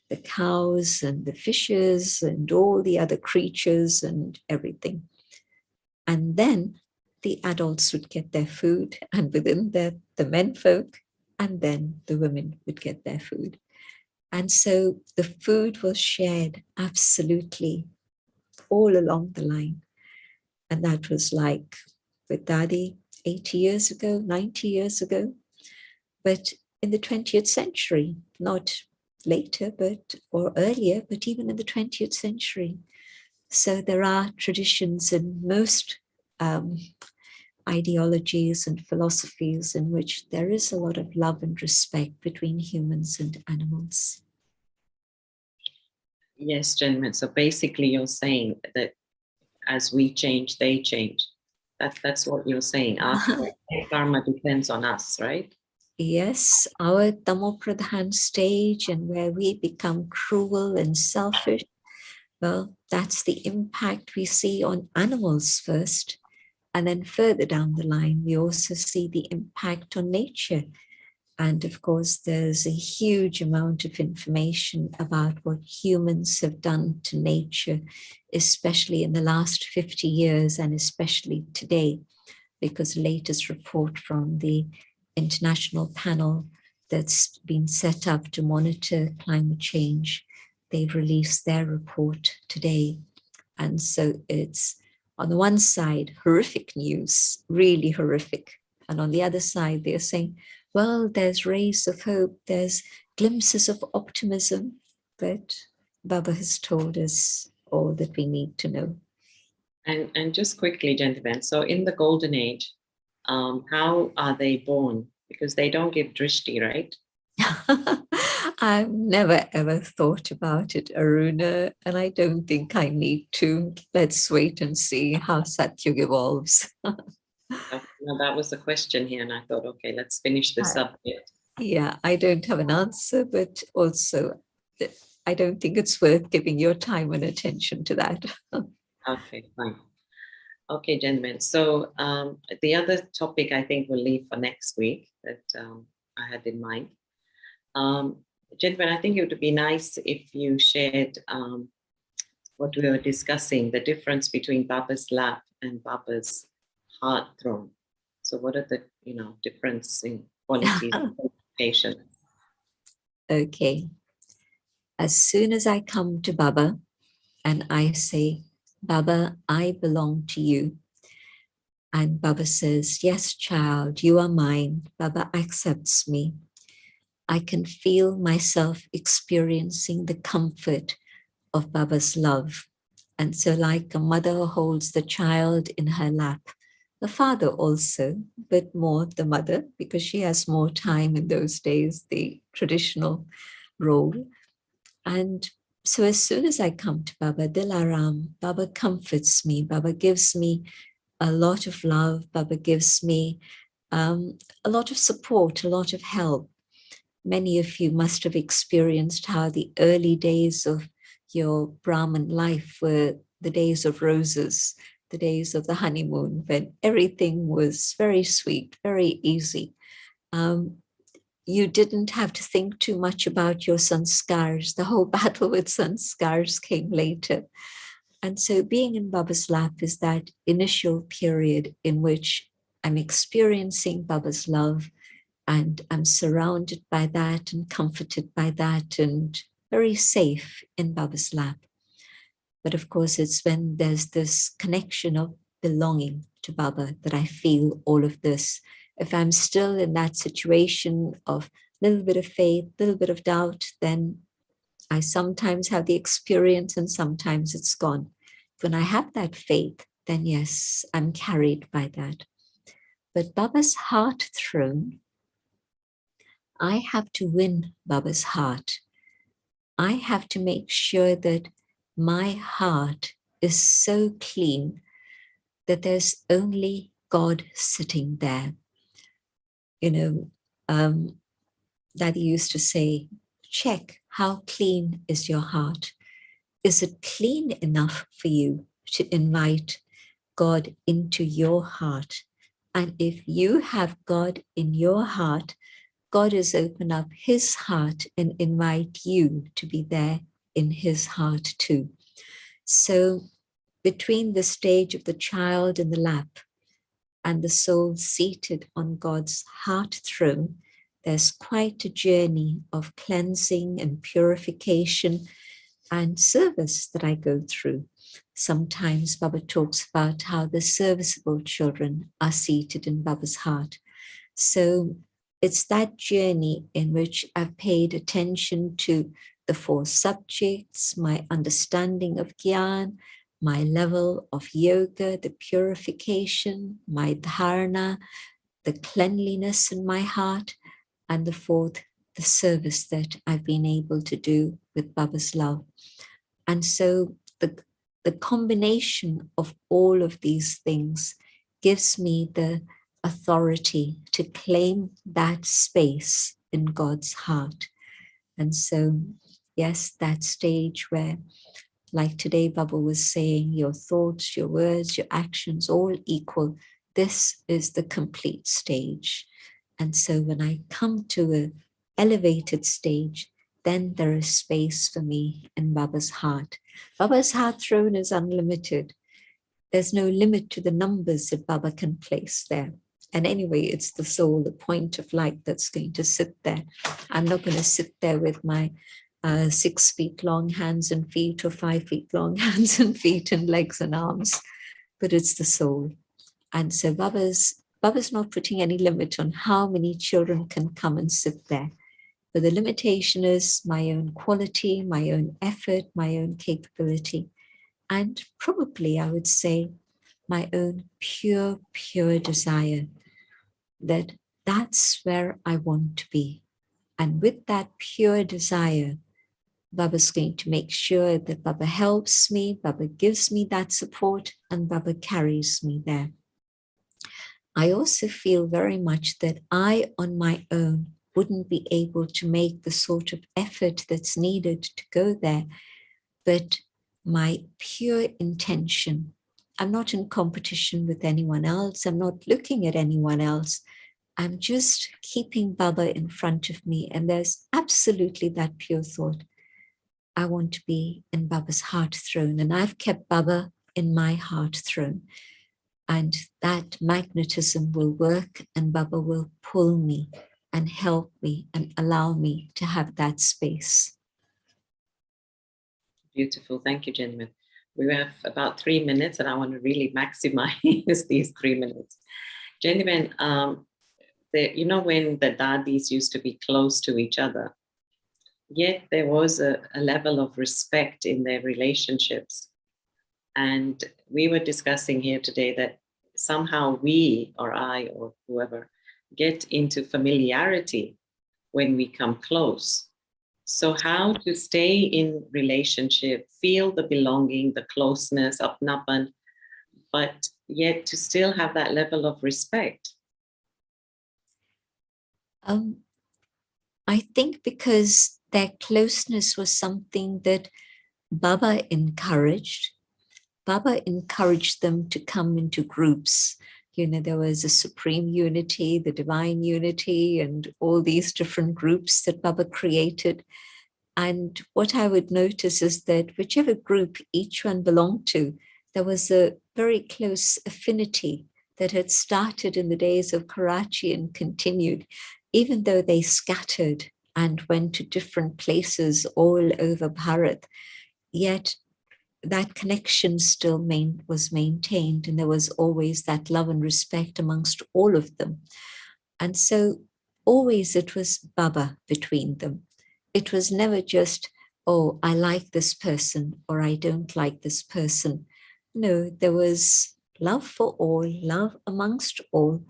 C: the cows and the fishes and all the other creatures and everything. And then the adults would get their food, and within that, the menfolk, and then the women would get their food. And so the food was shared absolutely all along the line. And that was like with Dadi 80 years ago, 90 years ago. But in the 20th century, not later, or earlier, but even in the 20th century. So there are traditions in most ideologies and philosophies in which there is a lot of love and respect between humans and animals.
B: Yes, gentlemen. So basically you're saying that as we change, they change. That's what you're saying. Our karma depends on us, right?
C: Yes, our Tamopradhan stage and where we become cruel and selfish, well, that's the impact we see on animals first. And then further down the line, we also see the impact on nature. And of course, there's a huge amount of information about what humans have done to nature, especially in the last 50 years and especially today, because the latest report from the international panel that's been set up to monitor climate change, they've released their report today. And so it's, on the one side, horrific news, really horrific. And on the other side, they're saying, well, there's rays of hope, there's glimpses of optimism, but Baba has told us all that we need to know.
B: And just quickly, gentlemen, so in the golden age, how are they born? Because they don't give drishti, right?
C: I've never ever thought about it, Aruna, and I don't think I need to. Let's wait and see how Satyug evolves.
B: No, that was the question here, and I thought, okay, let's finish this up.
C: Yeah, I don't have an answer, but also I don't think it's worth giving your time and attention to that.
B: Okay, fine. Okay, gentlemen. So the other topic I think we'll leave for next week that I had in mind. Gentlemen, I think it would be nice if you shared what we were discussing, the difference between Baba's lap and Baba's heart throne. So what are the, difference in qualities of patience?
C: Okay. As soon as I come to Baba and I say, Baba, I belong to you. And Baba says, yes, child, you are mine. Baba accepts me. I can feel myself experiencing the comfort of Baba's love. And so like a mother holds the child in her lap, the father also, but more the mother, because she has more time in those days, the traditional role. And so as soon as I come to Baba, Dilaram, Baba comforts me, Baba gives me a lot of love, Baba gives me a lot of support, a lot of help. Many of you must have experienced how the early days of your Brahman life were the days of roses, the days of the honeymoon, when everything was very sweet, very easy. You didn't have to think too much about your sanskars. The whole battle with sanskars came later. And so being in Baba's lap is that initial period in which I'm experiencing Baba's love, and I'm surrounded by that and comforted by that and very safe in Baba's lap. But of course, it's when there's this connection of belonging to Baba that I feel all of this. If I'm still in that situation of a little bit of faith, a little bit of doubt, then I sometimes have the experience and sometimes it's gone. When I have that faith, then yes, I'm carried by that. But Baba's heart throne, I have to win Baba's heart. I have to make sure that my heart is so clean that there's only God sitting there. Daddy used to say, check how clean is your heart. Is it clean enough for you to invite God into your heart? And if you have God in your heart, God has opened up his heart and invite you to be there in his heart too. So between the stage of the child in the lap and the soul seated on God's heart throne, there's quite a journey of cleansing and purification and service that I go through. Sometimes Baba talks about how the serviceable children are seated in Baba's heart. So it's that journey in which I've paid attention to the 4 subjects, my understanding of Gyan, my level of yoga, the purification, my dharana, the cleanliness in my heart, and the 4th, the service that I've been able to do with Baba's love. And so the combination of all of these things gives me the authority to claim that space in God's heart. And so, yes, that stage where, like today, Baba was saying, your thoughts, your words, your actions, all equal. This is the complete stage. And so when I come to an elevated stage, then there is space for me in Baba's heart. Baba's heart throne is unlimited. There's no limit to the numbers that Baba can place there. And anyway, it's the soul, the point of light that's going to sit there. I'm not going to sit there with my 6 feet long hands and feet or 5 feet long hands and feet and legs and arms, but it's the soul. And so Baba's not putting any limit on how many children can come and sit there. But the limitation is my own quality, my own effort, my own capability, and probably I would say my own pure desire that that's where I want to be. And with that pure desire, Baba's going to make sure that Baba helps me, Baba gives me that support, and Baba carries me there. I also feel very much that I, on my own, wouldn't be able to make the sort of effort that's needed to go there. But my pure intention I'm not in competition with anyone else. I'm not looking at anyone else. I'm just keeping Baba in front of me. And there's absolutely that pure thought. I want to be in Baba's heart throne. And I've kept Baba in my heart throne. And that magnetism will work, and Baba will pull me and help me and allow me to have that space.
B: Beautiful. Thank you, gentlemen. We have about 3 minutes, and I want to really maximize these 3 minutes. Gentlemen, you know, when the daddies used to be close to each other, yet there was a level of respect in their relationships. And we were discussing here today that somehow we, or I, or whoever, get into familiarity when we come close. So how to stay in relationship, feel the belonging, the closeness, apnapan, but yet to still have that level of respect?
C: I think because their closeness was something that Baba encouraged. Baba encouraged them to come into groups. You know, there was a supreme unity, the divine unity, and all these different groups that Baba created. And what I would notice is that whichever group each one belonged to, there was a very close affinity that had started in the days of Karachi and continued, even though they scattered and went to different places all over Bharat. Yet that connection still was maintained, and there was always that love and respect amongst all of them. And so always it was Baba between them. It was never just, oh, I like this person or I don't like this person. No, there was love for all, love amongst all,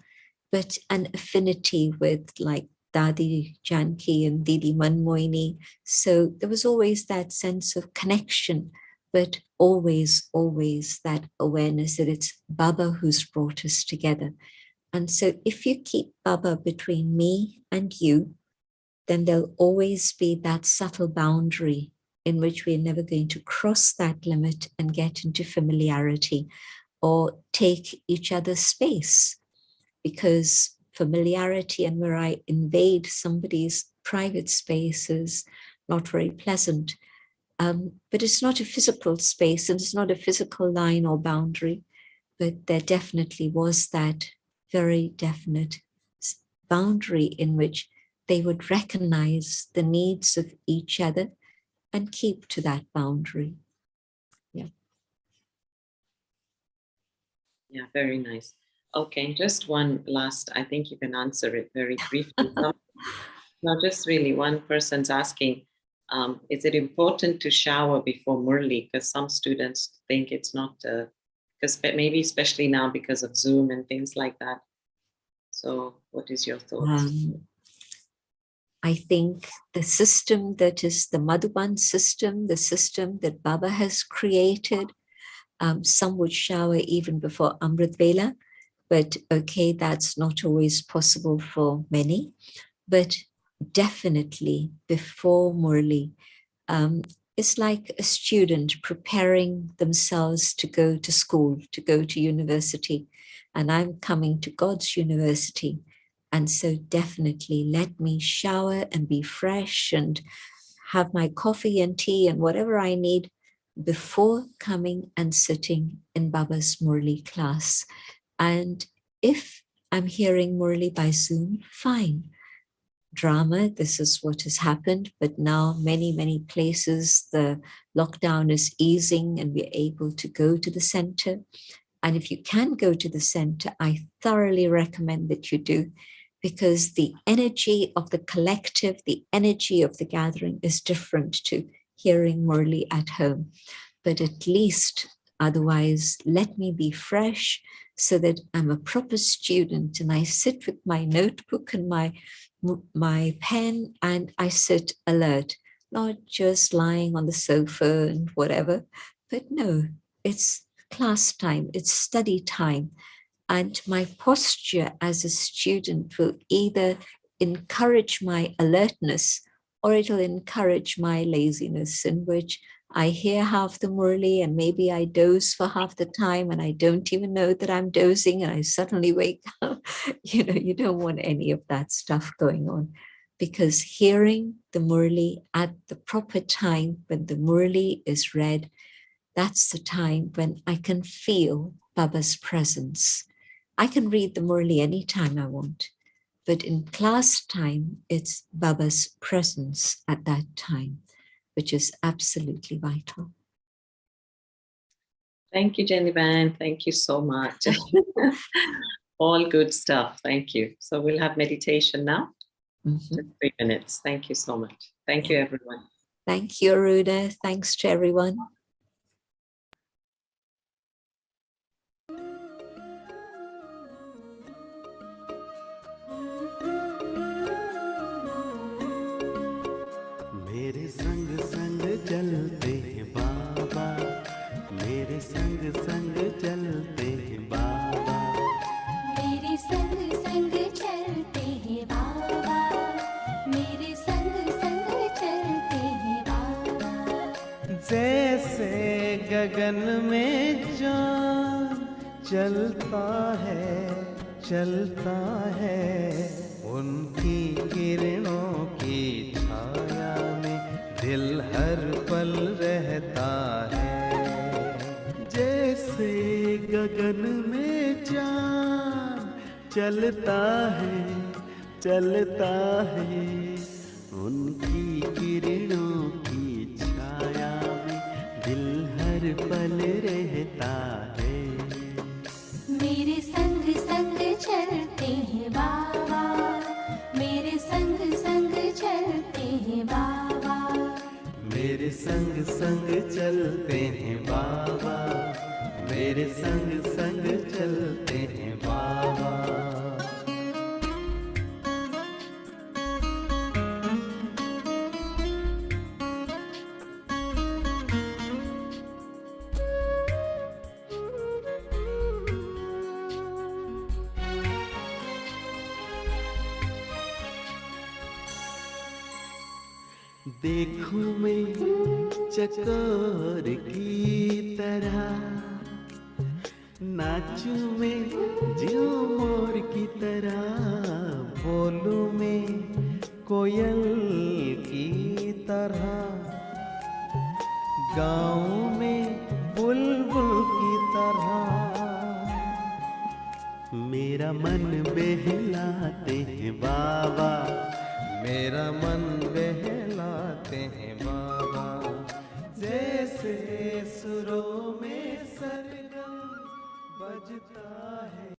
C: but an affinity with like Dadi Janki and Didi Manmoini. So there was always that sense of connection, but always, always that awareness that it's Baba who's brought us together. And so if you keep Baba between me and you, then there'll always be that subtle boundary in which we're never going to cross that limit and get into familiarity or take each other's space. Because familiarity and where I invade somebody's private space is not very pleasant. But it's not a physical space and it's not a physical line or boundary, but there definitely was that very definite boundary in which they would recognize the needs of each other and keep to that boundary. Yeah.
B: Yeah, very nice. Okay, just one last, I think you can answer it very briefly. No, just really one person's asking, is it important to shower before Murli? Because some students think it's not, because maybe especially now because of Zoom and things like that. So what is your thoughts?
C: I think the system that is the Madhuban system, the system that Baba has created, some would shower even before Amrit Vela, but okay, that's not always possible for many, but definitely before Murli. It's like a student preparing themselves to go to school, to go to university, and I'm coming to God's university. And so definitely let me shower and be fresh and have my coffee and tea and whatever I need before coming and sitting in Baba's Murli class. And if I'm hearing Murli by Zoom, fine. Drama, this is what has happened, but now many, many places the lockdown is easing and we're able to go to the center. And if you can go to the center, I thoroughly recommend that you do, because the energy of the collective, the energy of the gathering is different to hearing Murli at home. But at least otherwise, let me be fresh so that I'm a proper student and I sit with my notebook and my pen and I sit alert, not just lying on the sofa and whatever, but no, it's class time, it's study time. And my posture as a student will either encourage my alertness or it'll encourage my laziness, in which I hear half the Murli and maybe I doze for half the time and I don't even know that I'm dozing and I suddenly wake up. You don't want any of that stuff going on, because hearing the Murli at the proper time when the Murli is read, that's the time when I can feel Baba's presence. I can read the Murli anytime I want, but in class time, it's Baba's presence at that time, which is absolutely vital.
B: Thank you, Jenny Van. Thank you so much. All good stuff. Thank you. So we'll have meditation now. Just 3 minutes. Thank you so much. Thank you, everyone.
C: Thank you, Aruna. Thanks to everyone.
F: मेरे संग संग चलते हैं बाबा, मेरे संग संग चलते हैं बाबा,
A: मेरे संग संग चलते हैं बाबा, मेरे संग संग चलते हैं बाबा।
F: जैसे गगन में चाँद चलता है, उनकी किरणों की छाया में दिल हर पल रहता है। जैसे गगन में चाँद चलता है, उनकी किरणों की छाया में दिल हर पल रहता है।
A: मेरे संग संग चलते हैं बाबा, मेरे संग संग चलते हैं बाबा,
F: मेरे संग संग चलते हैं बाबा, मेरे संग संग चलते हैं बाबा। देखूं मैं चकोर की तरह, नाचूं मैं झूमर की तरह, बोलूं मैं कोयल की तरह, गाऊं मैं बुलबुल की तरह। मेरा मन बहलाते हैं बाबा, मेरा मन बहलाते हैं बाबा। जैसे सुरों में सरगम बजता है।